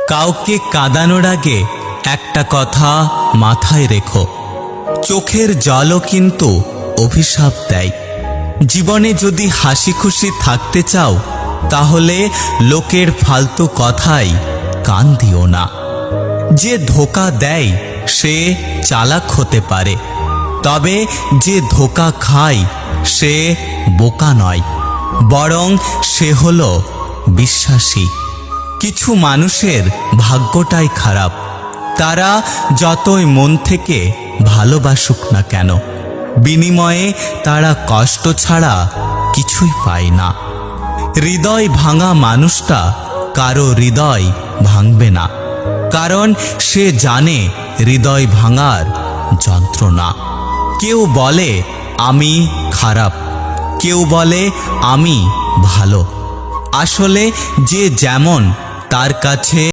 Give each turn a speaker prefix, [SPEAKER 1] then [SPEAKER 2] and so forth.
[SPEAKER 1] কাউকে কাঁদানোর আগে একটা কথা মাথায় রেখো, চোখের জলও কিন্তু অভিশাপ দেয়। জীবনে যদি হাসি খুশি থাকতে চাও তাহলে লোকের ফালতু কথায় কান দিও না। যে ধোঁকা দেয় সে চালাক হতে পারে, তবে যে ধোঁকা খায় সে বোকা নয়, বরং সে হলো বিশ্বাসী। কিছু মানুষের ভাগ্যটাই খারাপ, তারা যতই মন থেকে ভালোবাসুক না কেন, বিনিময়ে তারা কষ্ট ছাড়া কিছুই পায় না। হৃদয় ভাঙা মানুষটা কারো হৃদয় ভাঙবে না, কারণ সে জানে হৃদয় ভাঙার যন্ত্রণা। কেউ বলে আমি খারাপ, কেউ বলে আমি ভালো। আসলে যে যেমন তার কাছে